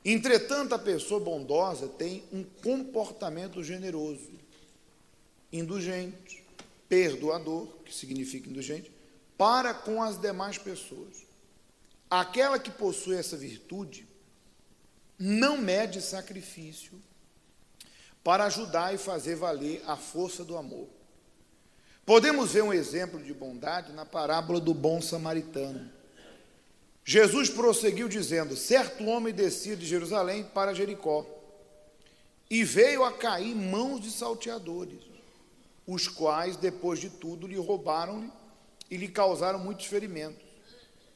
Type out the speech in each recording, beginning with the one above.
Entretanto, a pessoa bondosa tem um comportamento generoso, indulgente, perdoador, que significa indulgente, para com as demais pessoas. Aquela que possui essa virtude não mede sacrifício para ajudar e fazer valer a força do amor. Podemos ver um exemplo de bondade na parábola do bom samaritano. Jesus prosseguiu dizendo: certo homem descia de Jerusalém para Jericó e veio a cair em mãos de salteadores, os quais, depois de tudo, lhe roubaram-lhe e lhe causaram muitos ferimentos.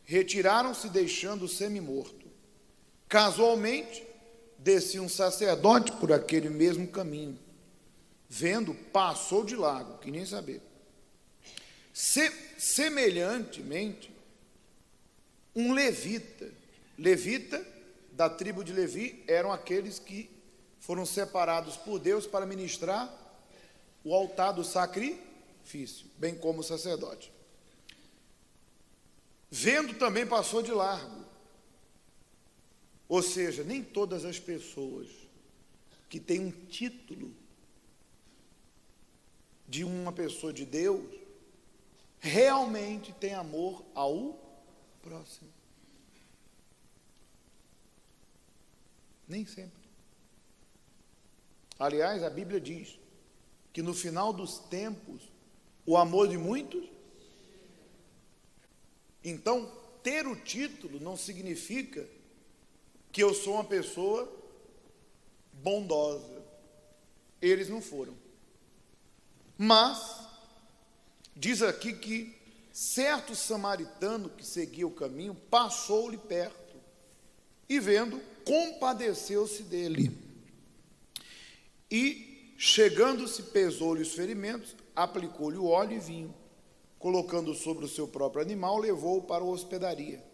Retiraram-se, deixando-o semi-morto. Casualmente, descia um sacerdote por aquele mesmo caminho. Vendo, passou de largo, que nem saber. Semelhantemente, um levita da tribo de Levi, eram aqueles que foram separados por Deus para ministrar o altar do sacrifício, bem como o sacerdote. Vendo, também passou de largo. Ou seja, nem todas as pessoas que têm um título de uma pessoa de Deus realmente têm amor ao próximo. Nem sempre. Aliás, a Bíblia diz que no final dos tempos, o amor de muitos. Então, ter o título não significa que eu sou uma pessoa bondosa. Eles não foram. Mas, diz aqui que certo samaritano que seguia o caminho passou-lhe perto e, vendo, compadeceu-se dele. E, chegando-se, pesou-lhe os ferimentos, aplicou-lhe o óleo e vinho. Colocando sobre o seu próprio animal, levou-o para a hospedaria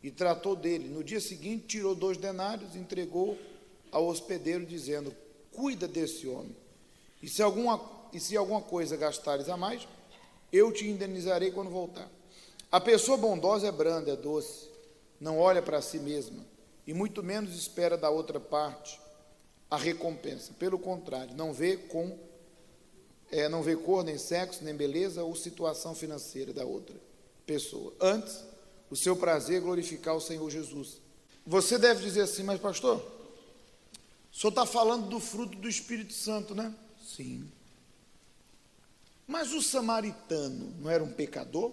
e tratou dele. No dia seguinte, tirou 2 denários, entregou ao hospedeiro, dizendo: cuida desse homem, e se alguma coisa gastares a mais, eu te indenizarei quando voltar. A pessoa bondosa é branda, é doce, não olha para si mesma, e muito menos espera da outra parte a recompensa. Pelo contrário, não vê cor, nem sexo, nem beleza ou situação financeira da outra pessoa. Antes, o seu prazer é glorificar o Senhor Jesus. Você deve dizer assim: mas pastor, o senhor está falando do fruto do Espírito Santo, né? Sim. Mas o samaritano não era um pecador?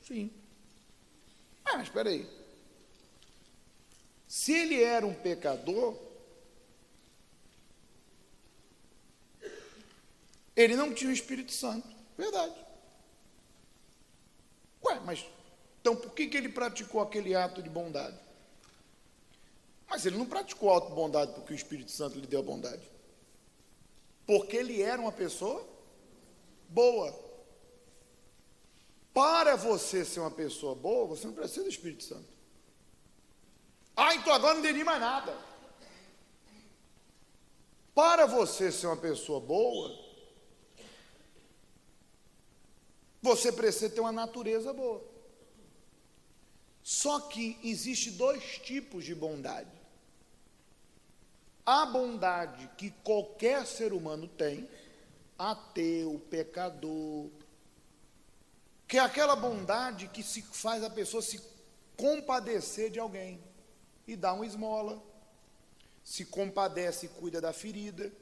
Sim. Mas espera aí. Se ele era um pecador, ele não tinha o Espírito Santo. Verdade. Mas então por que ele praticou aquele ato de bondade? Mas ele não praticou ato de bondade porque o Espírito Santo lhe deu a bondade. Porque ele era uma pessoa boa. Para você ser uma pessoa boa, você não precisa do Espírito Santo. Então agora não entendi mais nada. Para você ser uma pessoa boa, você precisa ter uma natureza boa. Só que existe 2 tipos de bondade. A bondade que qualquer ser humano tem, ateu, pecador, que é aquela bondade que faz a pessoa se compadecer de alguém e dar uma esmola, se compadece e cuida da ferida,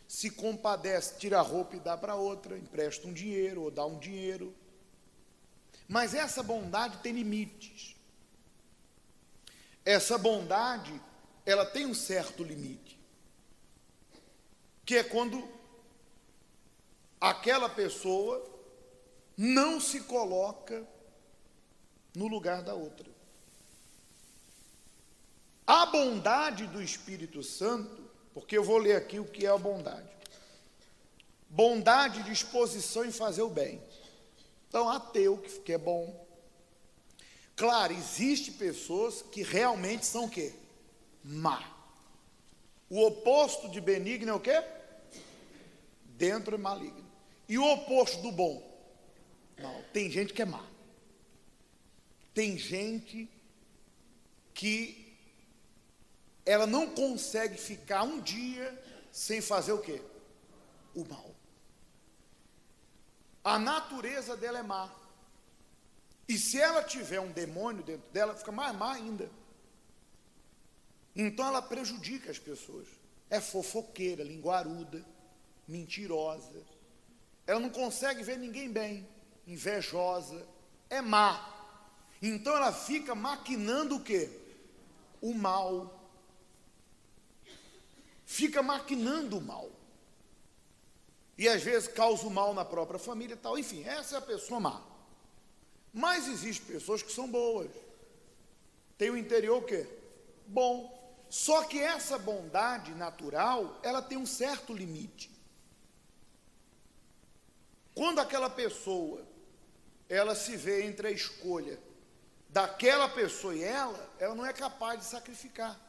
se compadece, tira a roupa e dá para outra, empresta um dinheiro ou dá um dinheiro. Mas essa bondade tem limites. Essa bondade, ela tem um certo limite, que é quando aquela pessoa não se coloca no lugar da outra. A bondade do Espírito Santo, porque eu vou ler aqui o que é a bondade. Bondade, disposição em fazer o bem. Então, ateu, que é bom. Claro, existe pessoas que realmente são o quê? Má. O oposto de benigno é o quê? Dentro é maligno. E o oposto do bom? Não, tem gente que é má. Tem gente que ela não consegue ficar um dia sem fazer o quê? O mal. A natureza dela é má. E se ela tiver um demônio dentro dela, fica mais má ainda. Então ela prejudica as pessoas. É fofoqueira, linguaruda, mentirosa. Ela não consegue ver ninguém bem, invejosa, é má. Então ela fica maquinando o quê? O mal. Fica maquinando o mal. E às vezes causa o mal na própria família e tal. Enfim, essa é a pessoa má. Mas existem pessoas que são boas. Tem o interior o quê? Bom. Só que essa bondade natural, ela tem um certo limite. Quando aquela pessoa, ela se vê entre a escolha daquela pessoa e ela não é capaz de sacrificar.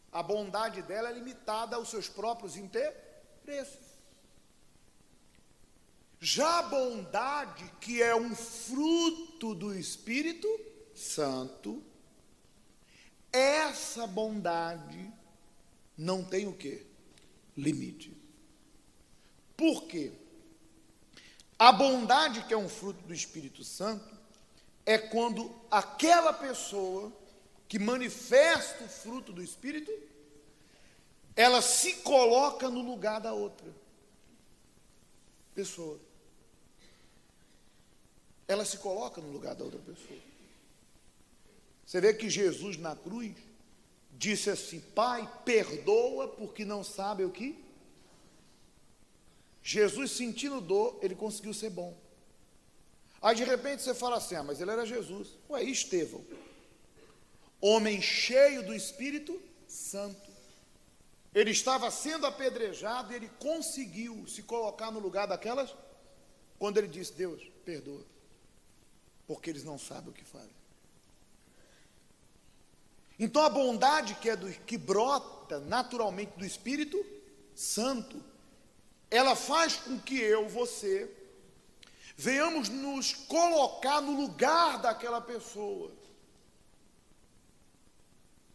A bondade dela é limitada aos seus próprios interesses. Já a bondade, que é um fruto do Espírito Santo, essa bondade não tem o quê? Limite. Por quê? A bondade, que é um fruto do Espírito Santo, é quando aquela pessoa que manifesta o fruto do Espírito, ela se coloca no lugar da outra pessoa. Ela se coloca no lugar da outra pessoa. Você vê que Jesus na cruz disse assim: Pai, perdoa porque não sabe o que. Jesus, sentindo dor, ele conseguiu ser bom. Aí de repente você fala assim: mas ele era Jesus. Ué, e Estevão? Homem cheio do Espírito Santo. Ele estava sendo apedrejado e ele conseguiu se colocar no lugar daquelas, quando ele disse: Deus, perdoa, porque eles não sabem o que fazem. Então a bondade que brota naturalmente do Espírito Santo, ela faz com que você, venhamos nos colocar no lugar daquela pessoa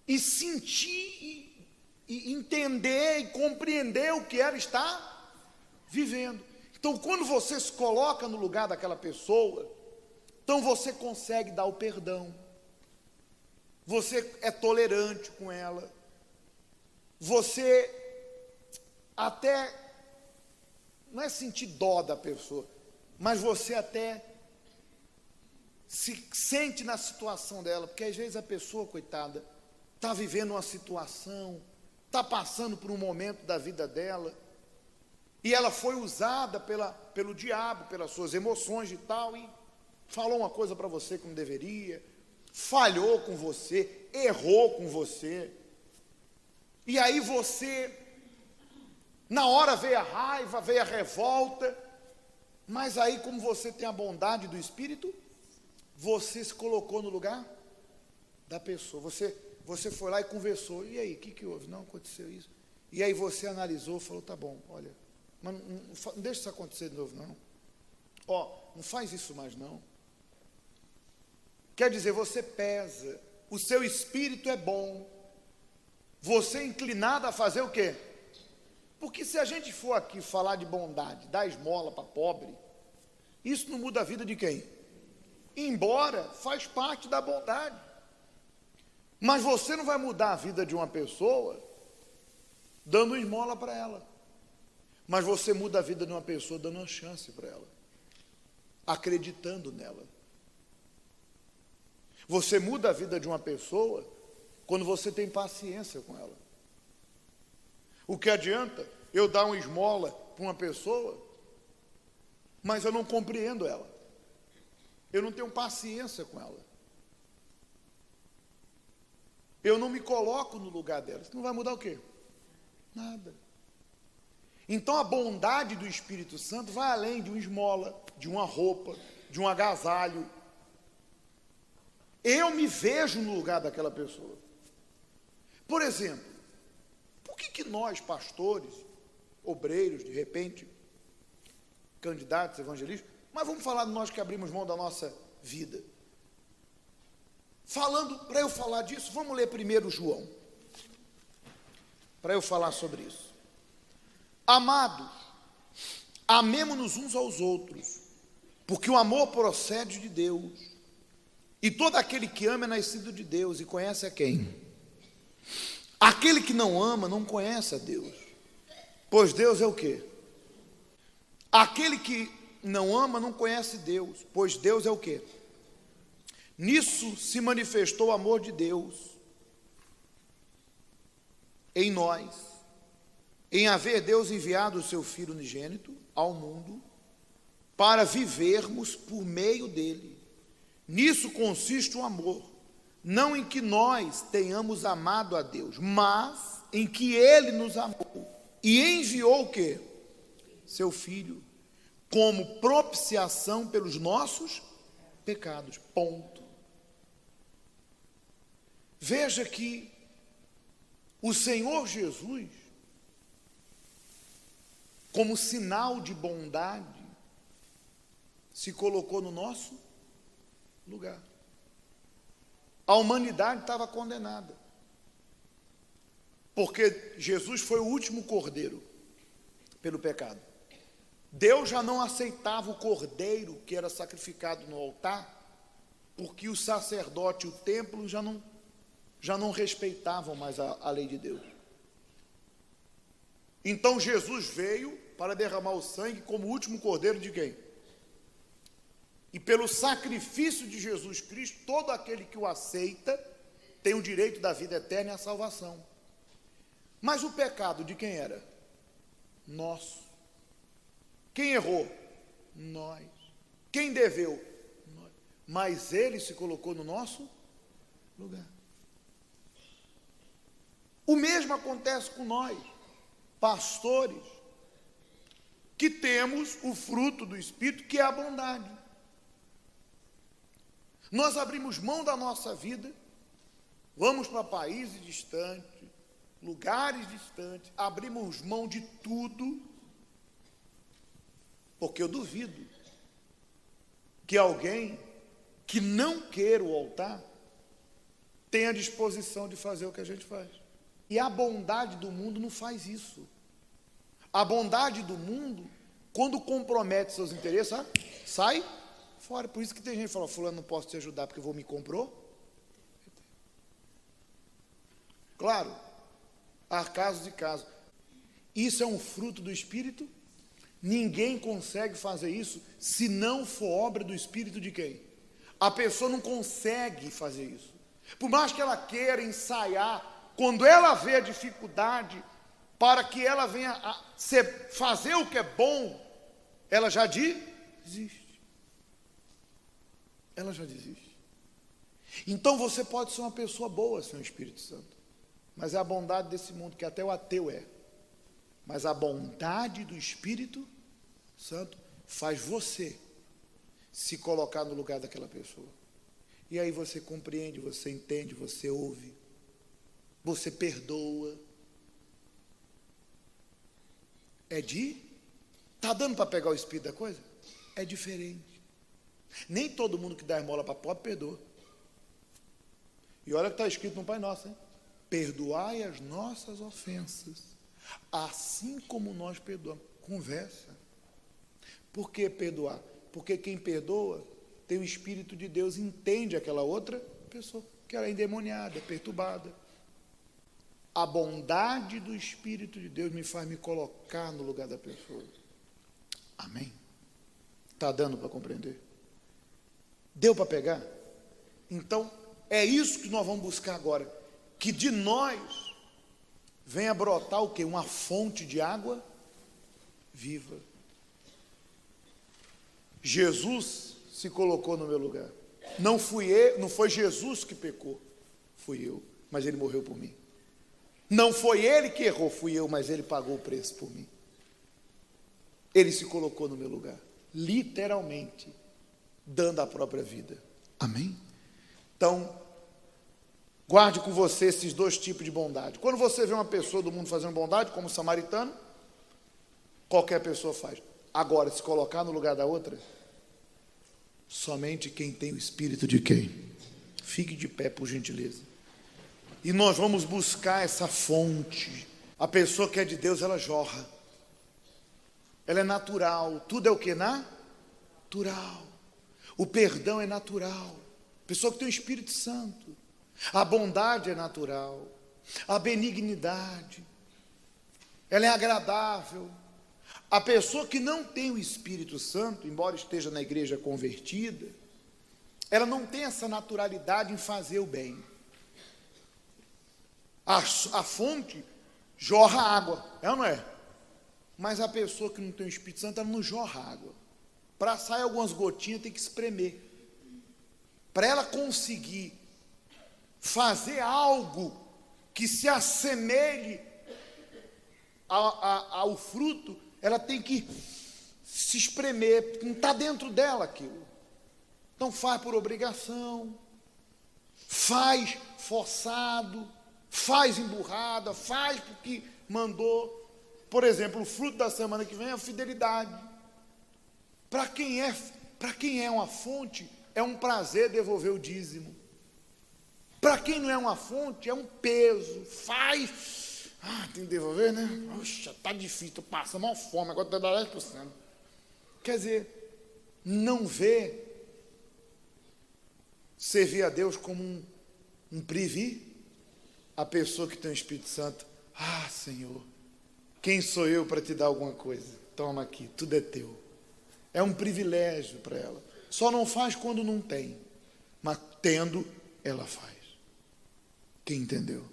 e sentir e entender e compreender o que ela está vivendo. Então, quando você se coloca no lugar daquela pessoa, então você consegue dar o perdão, você é tolerante com ela, você até, não é sentir dó da pessoa, mas você até se sente na situação dela, porque às vezes a pessoa, coitada, está vivendo uma situação, está passando por um momento da vida dela, e ela foi usada pelo diabo, pelas suas emoções e tal, e falou uma coisa para você que não deveria, falhou com você, errou com você, e aí você, na hora veio a raiva, veio a revolta, mas aí, como você tem a bondade do Espírito, você se colocou no lugar da pessoa, você foi lá e conversou. E aí, o que houve? Não, aconteceu isso. E aí você analisou, falou: tá bom, olha, mas não deixa isso acontecer de novo, não. Não faz isso mais, não. Quer dizer, você pesa, o seu espírito é bom, você é inclinado a fazer o quê? Porque se a gente for aqui falar de bondade, dar esmola para pobre, isso não muda a vida de quem? Embora faz parte da bondade. Mas você não vai mudar a vida de uma pessoa dando esmola para ela. Mas você muda a vida de uma pessoa dando uma chance para ela, acreditando nela. Você muda a vida de uma pessoa quando você tem paciência com ela. O que adianta eu dar uma esmola para uma pessoa, mas eu não compreendo ela, eu não tenho paciência com ela, eu não me coloco no lugar dela. Isso não vai mudar o quê? Nada. Então a bondade do Espírito Santo vai além de uma esmola, de uma roupa, de um agasalho. Eu me vejo no lugar daquela pessoa. Por exemplo, por que nós, pastores, obreiros, de repente, candidatos, evangelistas, mas vamos falar de nós que abrimos mão da nossa vida. Para eu falar disso, vamos ler primeiro João. para eu falar sobre isso. Amados, amemo-nos uns aos outros, porque o amor procede de Deus, e todo aquele que ama é nascido de Deus, e conhece a quem? Aquele que não ama não conhece a Deus, pois Deus é o quê? Aquele que não ama não conhece Deus, pois Deus é o quê? Nisso se manifestou o amor de Deus em nós, em haver Deus enviado o seu Filho unigênito ao mundo, para vivermos por meio dele. Nisso consiste o amor, não em que nós tenhamos amado a Deus, mas em que ele nos amou e enviou o quê? Seu Filho, como propiciação pelos nossos pecados. Ponto. Veja que o Senhor Jesus, como sinal de bondade, se colocou no nosso lugar. A humanidade estava condenada, porque Jesus foi o último cordeiro pelo pecado. Deus já não aceitava o cordeiro que era sacrificado no altar, porque o sacerdote e o templo já não respeitavam mais a lei de Deus. Então Jesus veio para derramar o sangue como o último cordeiro de quem? E pelo sacrifício de Jesus Cristo, todo aquele que o aceita tem o direito da vida eterna e a salvação. Mas o pecado de quem era? Nosso. Quem errou? Nós. Quem deveu? Nós. Mas ele se colocou no nosso lugar. O mesmo acontece com nós, pastores, que temos o fruto do Espírito, que é a bondade. Nós abrimos mão da nossa vida, vamos para países distantes, lugares distantes, abrimos mão de tudo, porque eu duvido que alguém que não queira o altar tenha disposição de fazer o que a gente faz. E a bondade do mundo não faz isso. A bondade do mundo, quando compromete seus interesses, sai fora. Por isso que tem gente que fala: fulano, não posso te ajudar porque me comprou. Claro, há casos e casos. Isso é um fruto do Espírito. Ninguém consegue fazer isso se não for obra do Espírito de quem? A pessoa não consegue fazer isso. Por mais que ela queira ensaiar, quando ela vê a dificuldade para que ela venha a fazer o que é bom, ela já desiste. Ela já desiste. Então você pode ser uma pessoa boa sem o Espírito Santo, mas é a bondade desse mundo, que até o ateu é. Mas a bondade do Espírito Santo faz você se colocar no lugar daquela pessoa. E aí você compreende, você entende, você ouve, você perdoa. Está dando para pegar o espírito da coisa? É diferente. Nem todo mundo que dá esmola para pobre perdoa. E olha que está escrito no Pai Nosso, hein? Perdoai as nossas ofensas, assim como nós perdoamos. Conversa. Por que perdoar? Porque quem perdoa tem o Espírito de Deus, entende aquela outra pessoa, que ela é endemoniada, é perturbada. A bondade do Espírito de Deus me faz me colocar no lugar da pessoa. Amém? Está dando para compreender? Deu para pegar? Então, é isso que nós vamos buscar agora. Que de nós venha brotar o quê? Uma fonte de água viva. Jesus se colocou no meu lugar. Não fui eu, não foi Jesus que pecou, fui eu, mas ele morreu por mim. Não foi ele que errou, fui eu, mas ele pagou o preço por mim. Ele se colocou no meu lugar, literalmente, dando a própria vida. Amém? Então, guarde com você esses dois tipos de bondade. Quando você vê uma pessoa do mundo fazendo bondade, como o samaritano, qualquer pessoa faz. Agora, se colocar no lugar da outra, somente quem tem o espírito de quem? Fique de pé, por gentileza. E nós vamos buscar essa fonte A pessoa que é de Deus, ela jorra. Ela é natural. Tudo é o que? Natural. O perdão é natural. Pessoa que tem o Espírito Santo. A bondade é natural. A benignidade. Ela é agradável. A pessoa que não tem o Espírito Santo, embora esteja na igreja convertida, ela não tem essa naturalidade em fazer o bem. A fonte jorra água, é ou não é? Mas a pessoa que não tem o Espírito Santo, ela não jorra água. Para sair algumas gotinhas, tem que espremer. Para ela conseguir fazer algo que se assemelhe ao fruto, ela tem que se espremer, não está dentro dela aquilo. Então faz por obrigação, faz forçado, faz emburrada, faz porque mandou. Por exemplo, o fruto da semana que vem é a fidelidade. Para quem é uma fonte, é um prazer devolver o dízimo. Para quem não é uma fonte, é um peso. Faz. Tem que devolver, né? Poxa, tá difícil, estou passando mal fome, agora está 10%. Quer dizer, não vê servir a Deus como um privilégio. A pessoa que tem o Espírito Santo, Senhor, quem sou eu para te dar alguma coisa? Toma aqui, tudo é teu. É um privilégio para ela. Só não faz quando não tem, mas tendo, ela faz. Quem entendeu?